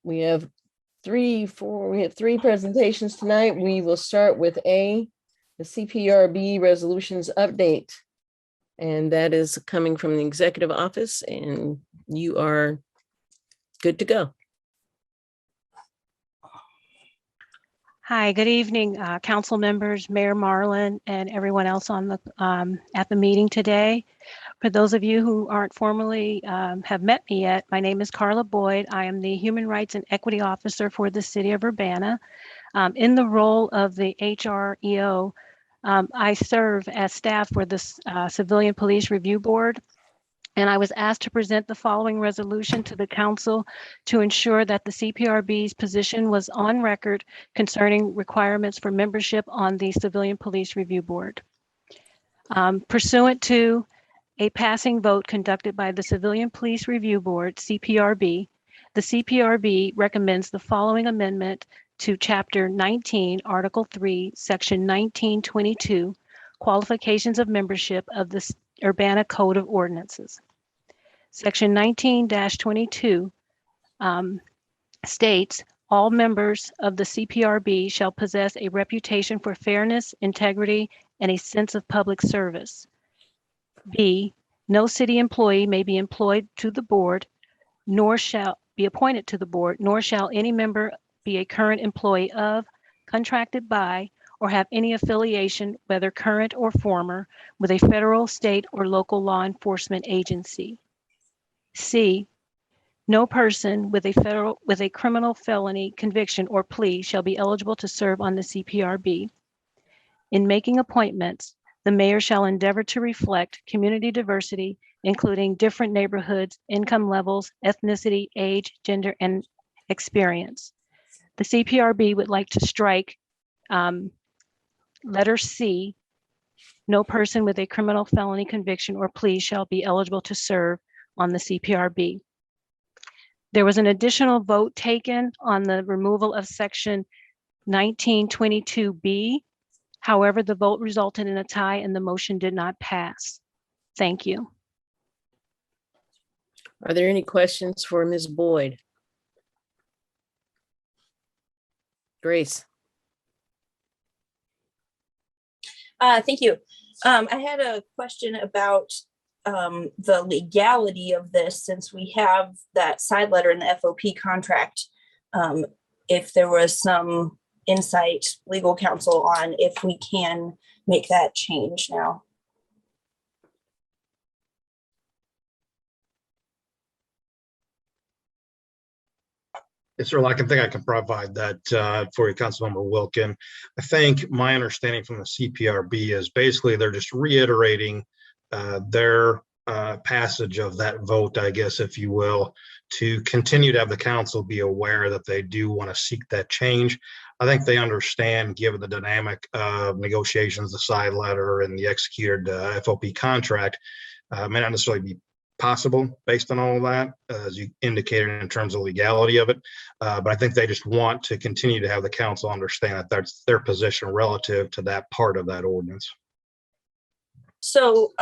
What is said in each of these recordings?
We have three presentations tonight. We will start with the CPRB resolutions update. And that is coming from the executive office, and you are good to go. Hi, good evening, council members, Mayor Marlin, and everyone else on the at the meeting today. For those of you who aren't formally have met me yet, my name is Carla Boyd. I am the Human Rights and Equity Officer for the City of Urbana. In the role of the HREO, I serve as staff for the Civilian Police Review Board, and I was asked to present the following resolution to the council to ensure that the CPRB's position was on record concerning requirements for membership on the Civilian Police Review Board. Pursuant to a passing vote conducted by the Civilian Police Review Board, CPRB, the CPRB recommends the following amendment to Chapter 19, Article 3, Section 1922, Qualifications of Membership of the Urbana Code of Ordinances. Section 19-22 states, all members of the CPRB shall possess a reputation for fairness, integrity, and a sense of public service. B, no city employee may be employed to the board, nor shall be appointed to the board, nor shall any member be a current employee of, contracted by, or have any affiliation, whether current or former, with a federal, state, or local law enforcement agency. C, no person with a criminal felony conviction or plea shall be eligible to serve on the CPRB. In making appointments, the mayor shall endeavor to reflect community diversity, including different neighborhoods, income levels, ethnicity, age, gender, and experience. The CPRB would like to strike letter C, no person with a criminal felony conviction or plea shall be eligible to serve on the CPRB. There was an additional vote taken on the removal of section 1922B. However, the vote resulted in a tie and the motion did not pass. Thank you. Are there any questions for Ms. Boyd? Grace. Thank you. I had a question about the legality of this, since we have that side letter in the FOP contract. If there was some insight, legal counsel, on if we can make that change now. Yes, sir. I think I can provide that for you, Councilmember Wilkin. I think my understanding from the CPRB is basically they're just reiterating their passage of that vote, I guess, if you will, to continue to have the council be aware that they do want to seek that change. I think they understand, given the dynamic of negotiations, the side letter, and the executed FOP contract, may not necessarily be possible based on all of that, as you indicated in terms of legality of it. But I think they just want to continue to have the council understand that that's their position relative to that part of that ordinance. So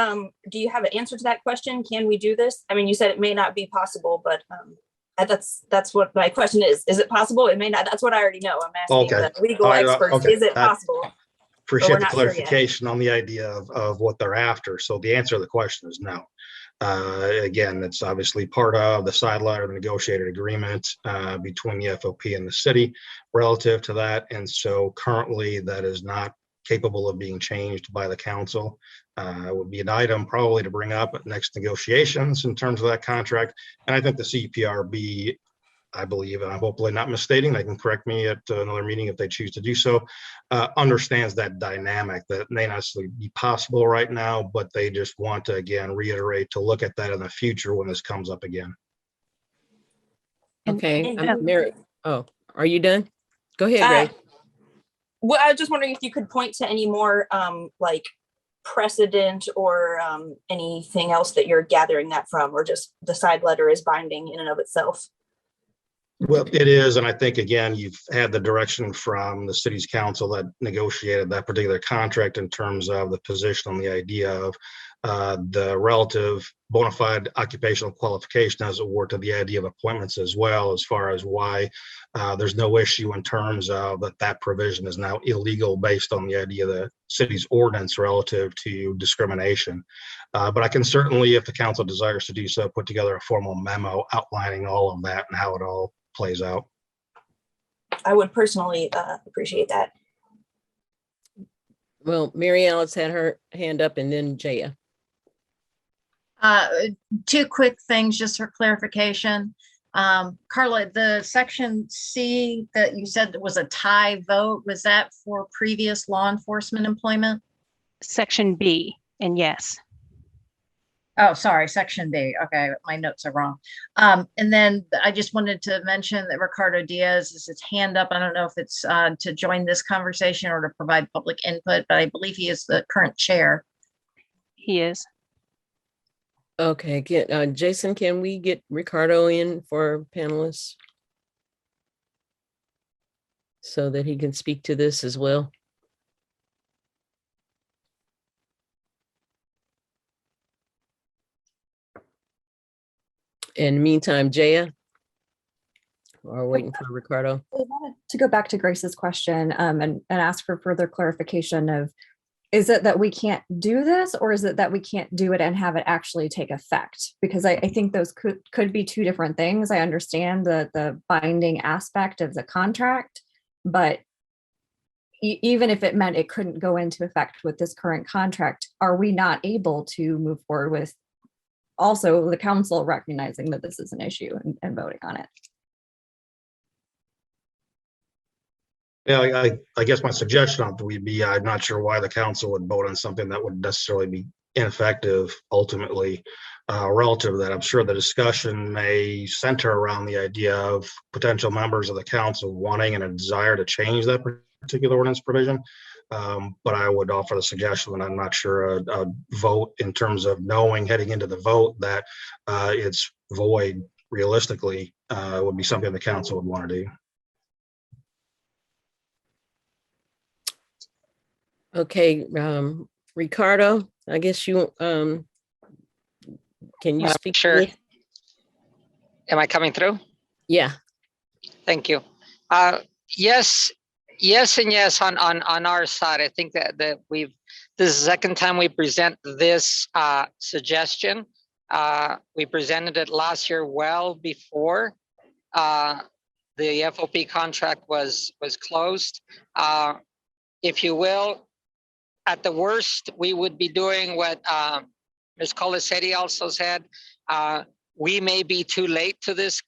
do you have an answer to that question? Can we do this? I mean, you said it may not be possible, but that's what my question is. Is it possible? It may not. That's what I already know. I'm asking the legal experts. Okay. Is it possible? Appreciate the clarification on the idea of what they're after. So the answer to the question is no. Again, it's obviously part of the side letter of the negotiated agreement between the FOP and the city relative to that. And so currently that is not capable of being changed by the council. It would be an item probably to bring up at next negotiations in terms of that contract. And I think the CPRB, I believe, and I'm hopefully not misstating, they can correct me at another meeting if they choose to do so, understands that dynamic that may not necessarily be possible right now, but they just want to, again, reiterate to look at that in the future when this comes up again. Okay, Mary. Oh, are you done? Go ahead, Ray. Well, I was just wondering if you could point to any more like precedent or anything else that you're gathering that from, or just the side letter is binding in and of itself. Well, it is. And I think, again, you've had the direction from the city's council that negotiated that particular contract in terms of the position on the idea of the relative bona fide occupational qualification, as it were, to the idea of appointments as well, as far as why there's no issue in terms of that provision is now illegal based on the idea of the city's ordinance relative to discrimination. But I can certainly, if the council desires to do so, put together a formal memo outlining all of that and how it all plays out. I would personally appreciate that. Well, Mary Alice had her hand up and then Jaya. Two quick things just for clarification. Carla, the section C that you said was a tie vote, was that for previous law enforcement employment? Section B, and yes. Oh, sorry, section B. Okay, my notes are wrong. And then I just wanted to mention that Ricardo Diaz is his hand up. I don't know if it's to join this conversation or to provide public input, but I believe he is the current chair. He is. Okay, Jason, can we get Ricardo in for panelists so that he can speak to this as well? In the meantime, Jaya, we're waiting for Ricardo. I wanted to go back to Grace's question and ask for further clarification of, is it that we can't do this, or is it that we can't do it and have it actually take effect? Because I think those could be two different things. I understand the binding aspect of the contract, but even if it meant it couldn't go into effect with this current contract, are we not able to move forward with also the council recognizing that this is an issue and voting on it? Yeah, I guess my suggestion would be, I'm not sure why the council would vote on something that would necessarily be ineffective ultimately relative to that. I'm sure the discussion may center around the idea of potential members of the council wanting and a desire to change that particular ordinance provision. But I would offer the suggestion, and I'm not sure a vote in terms of knowing heading into the vote that it's void realistically would be something the council would want to do. Okay, Ricardo, I guess you can you speak? Sure. Am I coming through? Yeah. Thank you. Yes, and yes on our side. I think that this is the second time we present this suggestion. We presented it last year, well before the FOP contract was closed. If you will, at the worst, we would be doing what Ms. Colasetti also said. We may be too late to this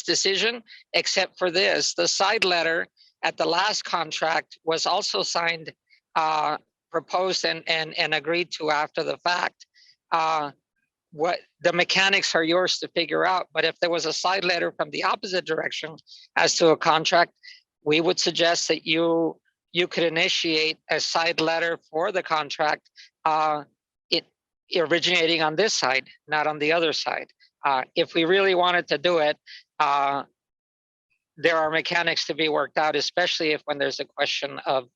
decision, except for this. The side letter at the last contract was also signed, proposed and agreed to after the fact. What the mechanics are yours to figure out, but if there was a side letter from the opposite direction as to a contract, we would suggest that you could initiate a side letter for the contract, it originating on this side, not on the other side. If we really wanted to do it, there are mechanics to be worked out, especially when there's a question of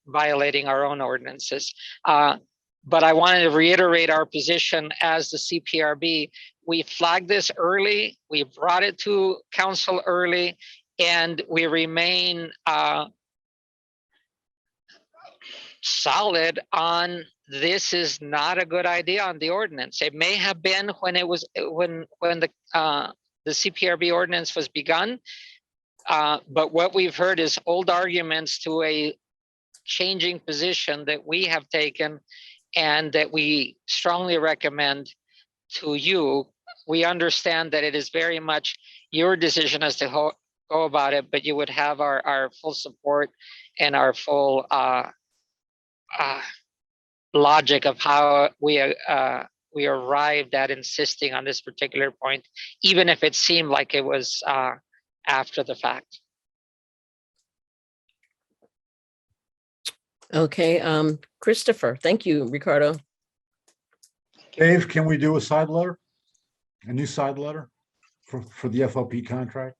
violating our own ordinances. But I wanted to reiterate our position as the CPRB. We flagged this early, we brought it to council early, and we remain solid on this is not a good idea on the ordinance. It may have been when it was when the CPRB ordinance was begun, but what we've heard is old arguments to a changing position that we have taken and that we strongly recommend to you. We understand that it is very much your decision as to go about it, but you would have our full support and our full logic of how we arrived at insisting on this particular point, even if it seemed like it was after the fact. Okay, Christopher, thank you, Ricardo. Dave, can we do a side letter? A new side letter for the FOP contract?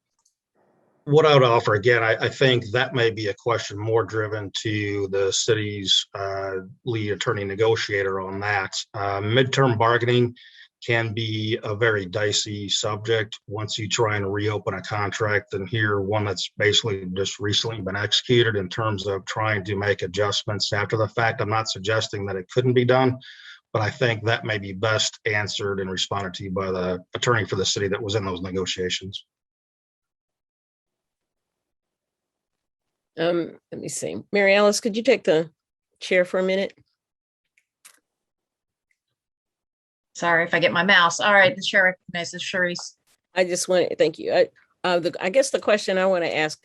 what I would offer, again, I think that may be a question more driven to the city's lead attorney negotiator on that. Midterm bargaining can be a very dicey subject once you try and reopen a contract, and here one that's basically just recently been executed in terms of trying to make adjustments after the fact. I'm not suggesting that it couldn't be done, but I think that may be best answered and responded to by the attorney for the city that was in those negotiations. Let me see. Mary Alice, could you take the chair for a minute? Sorry if I get my mouse. All right, the chair recognizes Sharice. I just want to thank you. I guess the question I want to ask,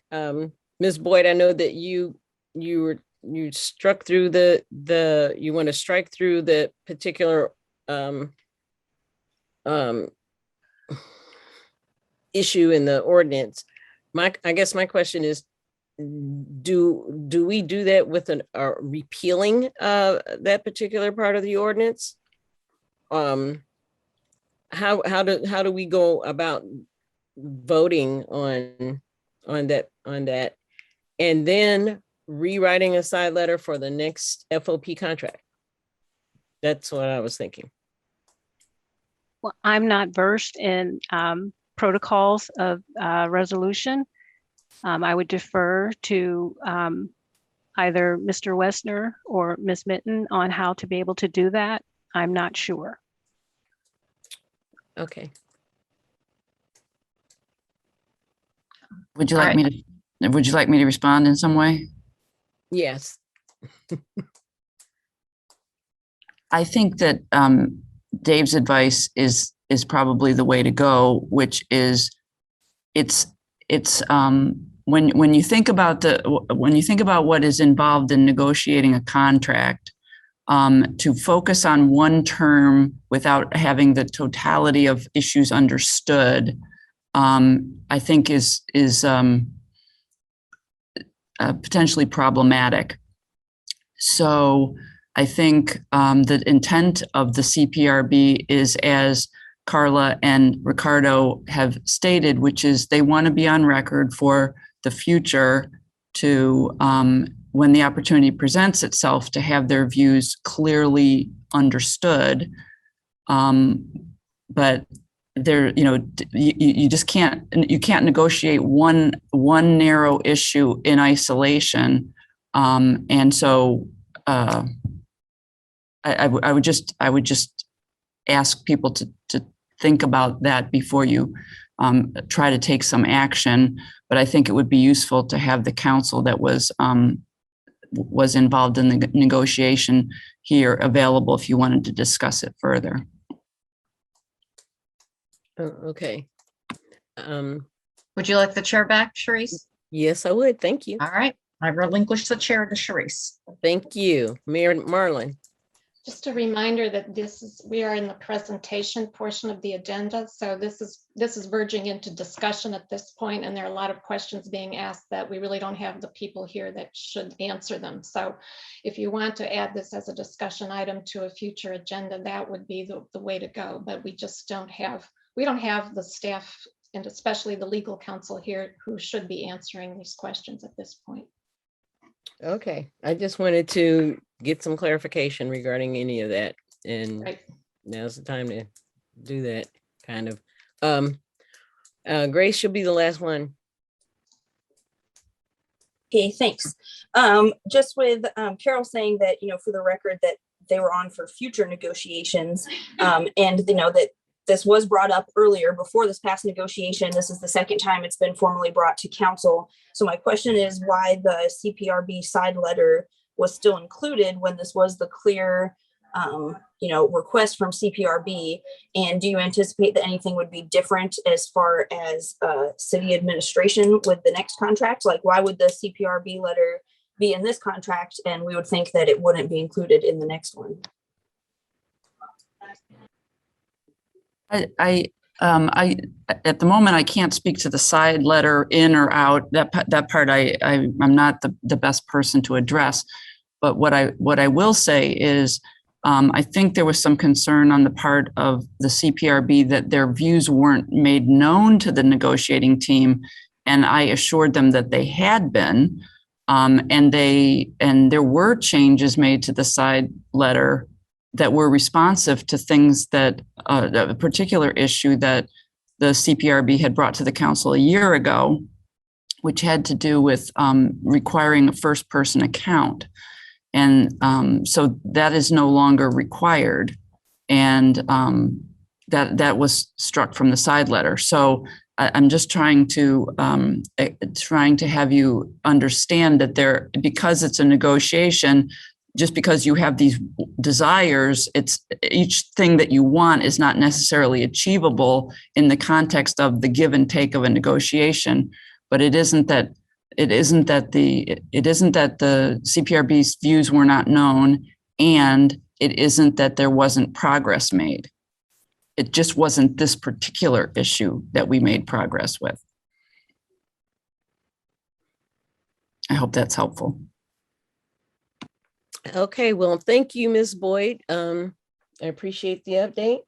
Ms. Boyd, I know that you struck through you want to strike through the particular issue in the ordinance. I guess my question is, do we do that with repealing that particular part of the ordinance? How do we go about voting on that and then rewriting a side letter for the next FOP contract? That's what I was thinking. Well, I'm not versed in protocols of resolution. I would defer to either Mr. Westner or Ms. Mitten on how to be able to do that. I'm not sure. Okay. Would you like me to respond in some way? Yes. I think that Dave's advice is probably the way to go, which is when you think about what is involved in negotiating a contract, to focus on one term without having the totality of issues understood, I think is potentially problematic. So I think the intent of the CPRB is, as Carla and Ricardo have stated, which is they want to be on record for the future to, when the opportunity presents itself, to have their views clearly understood. But there, you just can't negotiate one narrow issue in isolation. And so I would just ask people to think about that before you try to take some action. But I think it would be useful to have the council that was involved in the negotiation here available if you wanted to discuss it further. Okay. Would you like the chair back, Sharice? Yes, I would. Thank you. All right. I relinquish the chair to Sharice. Thank you, Mayor Marlin. Just a reminder that we are in the presentation portion of the agenda. So this is verging into discussion at this point, and there are a lot of questions being asked that we really don't have the people here that should answer them. So if you want to add this as a discussion item to a future agenda, that would be the way to go. But we don't have the staff, and especially the legal counsel here, who should be answering these questions at this point. Okay, I just wanted to get some clarification regarding any of that, and Right. Now's the time to do that, kind of. Grace, you'll be the last one. Okay, thanks. Just with Carol saying that, for the record, that they were on for future negotiations, and that this was brought up earlier before this past negotiation. This is the second time it's been formally brought to council. So my question is why the CPRB side letter was still included when this was the clear, request from CPRB. And do you anticipate that anything would be different as far as city administration with the next contract? Like, why would the CPRB letter be in this contract and we would think that it wouldn't be included in the next one? I at the moment I can't speak to the side letter in or out. That part I'm not the best person to address. But what I will say is I think there was some concern on the part of the CPRB that their views weren't made known to the negotiating team And I assured them that they had been. And there were changes made to the side letter that were responsive to things that a particular issue that the CPRB had brought to the council a year ago, which had to do with requiring a first person account. And so that is no longer required. And that was struck from the side letter. So I'm just trying to have you understand that because it's a negotiation, just because you have these desires, it's each thing that you want is not necessarily achievable in the context of the give and take of a negotiation. But it isn't that the CPRB's views were not known, and it isn't that there wasn't progress made. It just wasn't this particular issue that we made progress with. I hope that's helpful. Okay, well, thank you, Ms. Boyd. I appreciate the update.